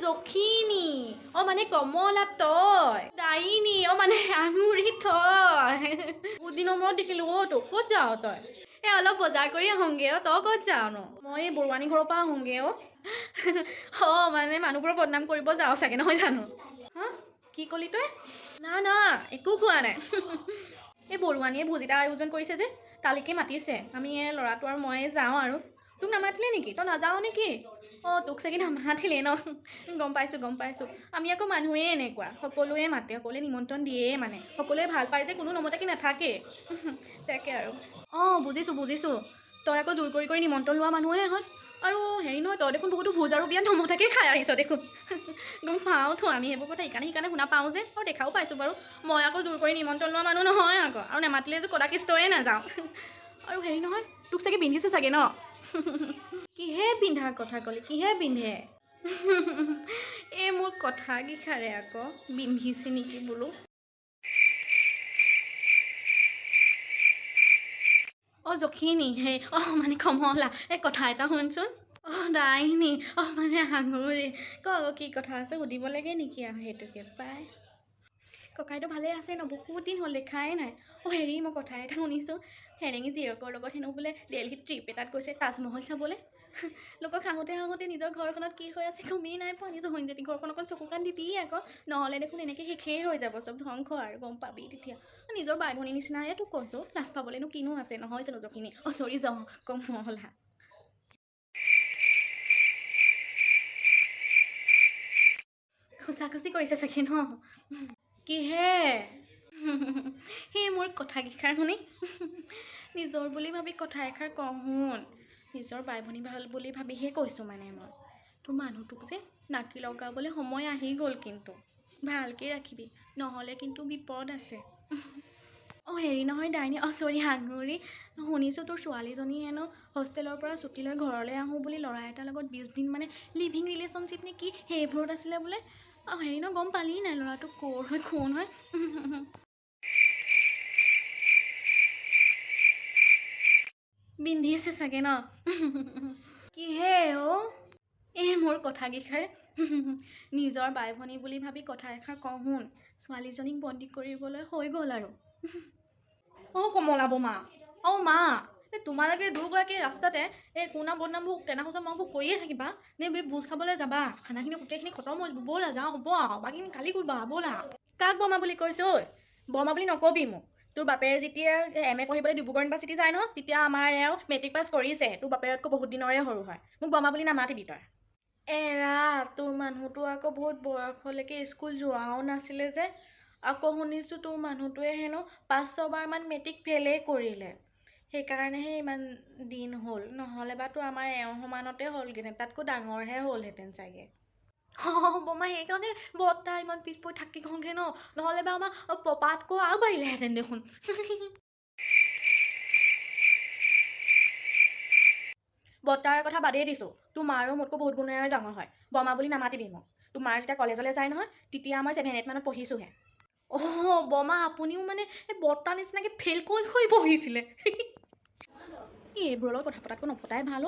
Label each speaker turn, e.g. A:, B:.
A: জখিনী মানে কমলা তই ডাইনী মানে আঙুৰি তই বহুত দিনৰ মূৰত দেখিলোঁ তোক ক'ত যাৱ তই অলপ বজাৰ কৰি আহোঁগৈ তই ক'ত যাৱ ন মই এই বৰুৱানী ঘৰৰ পৰা আহোঁগৈ মানে মানুহবোৰৰ বদনাম কৰিব যাওঁ চাগে নহয় জানো হা কি ক'লি তই না একো কোৱা নাই এই বৰুৱানীয়ে ভোজ এটা আয়োজন কৰিছে যে তালৈকে মাতিছে আমি এই ল'ৰাটো আৰু মই যাওঁ আৰু তোক নামাতিলে নেকি তই নাযাৱ নেকি তোক চাগে নামাতিলেই ন গম পাইছোঁ আমি আকৌ মানুহেই এনেকুৱা সকলোৱে মাতে সকলোৱে নিমন্ত্ৰণ দিয়েই মানে সকলোৱে ভাল পায় যে কোনো নমতাকে নাথাকে তাকে আৰু বুজিছোঁ তই আকৌ জোৰ কৰি নিমন্ত্ৰণ লোৱা মানুহে হয় আৰু হেৰি নহয় তই দেখোন বহুতো ভোজ আৰু বিয়াত নমতাকে খাই আহিছ দেখোন গম পাওঁতো আমি সেইবোৰ কথা সেইকাৰণে শুনা পাওঁ যে আৰু দেখাও পাইছোঁ বাৰু মই আকৌ জোৰ কৰি নিমন্ত্ৰণ লোৱা মানুহ নহয় আকৌ আৰু নেমাতিলে যে কদাকিষ্টয়ে নাযাওঁ আৰু হেৰি নহয় তোক চাগে পিন্ধিছে চাগে ন কিহে পিন্ধাৰ কথা ক'লি কিহে পিন্ধে এই মোৰ কথা কেইষাৰে আকৌ পিন্ধিছে নেকি বোলো জখিনী সেই মানে কমলা এই কথা এটা শুনচোন ডাইনী মানে আঙুৰি কি কথা আছে সুধিব লাগে নেকি আৰু সেইটোকে পাই ককাইদেউ ভালে আছে ন বহুত দিন হ'ল দেখাই নাই হেৰি মই কথা এটা শুনিছোঁ হেৰেঙি জীয়েকৰ লগত হেনো বোলে দিল্লীত ট্ৰিপ এটাত গৈছে তাজমহল চাবলৈ লোকক হাঁহোতে নিজৰ ঘৰখনত কি হৈ আছে গমেই নাই পোৱা নিজৰ সৈন্যতি ঘৰখন অকণ চকু কাণ দিবি আকৌ নহ'লে দেখোন এনেকৈ শেষেই হৈ যাব চব ধ্বংস আৰু গম পাবি তেতিয়া নিজৰ বাই ভনীৰ নিচিনাহে তোক কৈছোঁ লাজ পাবলৈনো কিনো আছে নহয় জানো জখিনি চৰি যাওঁ কমলা খুচা কৰিছে চাগে ন কিহে সেই মোৰ কথা কেইষাৰ শুনি নিজৰ বুলি ভাবি কথা এষাৰ কওঁ শুন নিজৰ বাই ভনী ভাল বুলি ভাবিহে কৈছোঁ মানে মই তোৰ মানুহটোক যে নাকি লগাবলৈ সময় আহি গ'ল কিন্তু ভালকৈ ৰাখিবি নহ'লে কিন্তু বিপদ আছে হেৰি নহয় ডাইনী চৰি আঙুৰি শুনিছোঁ তোৰ ছোৱালীজনী হেনো হোষ্টেলৰ পৰা ছুটি লৈ ঘৰলৈ আহোঁ বুলি ল'ৰা এটাৰ লগত 20 দিন মানে লিভিং ৰিলেশ্যনশ্বিপ নে কি সেইবোৰত আছিলে বোলে হেৰি ন গম পালি নাই ল'ৰাটো ক'ৰ হয় কোন হয় পিন্ধিছে চাগে ন কিহে মোৰ কথা কেইষাৰে নিজৰ বাই ভনী বুলি ভাবি কথা এষাৰ কওঁ শুন ছোৱালীজনীক বন্দী কৰিবলৈ হৈ গ'ল আৰু কমলা বোমা মা তোমালোকে দুগৰাকী ৰাস্তাতে এই কোনা বদনামবোৰ তেনা সঁচা মাবোৰ কৰিয়ে থাকিবা নে ভোজ খাবলৈ যাবা খানাখিনি গোটেইখিনি খতম হৈ যাব ব'লা যাওঁ হ'ব আৰু বাকী কালি কৰিবা ব'লা কাক বমা বুলি কৈছোঁ বমা বুলি নকবি মোক তোৰ বাপেৰে যেতিয়া MA পঢ়িবলৈ ডিব্ৰুগড় ইউনিভাৰ্চিটি যায় ন তেতিয়া আমাৰ মেট্ৰিক পাছ কৰিছে তোৰ বাপেৰতকৈ বহুত দিনৰে সৰু হয় মোক বমা বুলি নামাতিবি তই এৰা তোৰ মানুহটো আকৌ বহুত বয়সলৈকে স্কুল যোৱাও নাছিলে যে আকৌ শুনিছোঁ তোৰ মানুহটোৱে হেনো 5-6 বাৰমান মেট্ৰিক ফেইলেই কৰিলে সেইকাৰণেহে ইমান দিন হ'ল নহ'লে বাতো আমাৰ সমানতে হ'লগেহেঁতেন তাতকৈ ডাঙৰহে হ'লহেঁতেন চাগে বমা সেইকাৰণে বৰ্তা ইমান পিছ পৰি থাকি গ'লগৈ ন নহ'লে বা আমাৰ পপাতকৈ আগবাঢ়িলেহেঁতেন দেখোন বৰ্তাৰ কথা বাদেই দিছোঁ তোৰ মাৰো মোতকৈ বহুত গুণেৰে ডাঙৰ হয় বমা বুলি নামাতিবি মোক তোৰ মাৰ যেতিয়া কলেজলৈ যায় নহয় তেতিয়া মই 7-8 মানত পঢ়িছোঁহে বমা আপুনিও মানে এই বৰ্তা নিচিনাকৈ ফেইল কৰি পঢ়িছিলে এইবোৰৰ লগত কথা পতাতকৈ নপতাই ভাল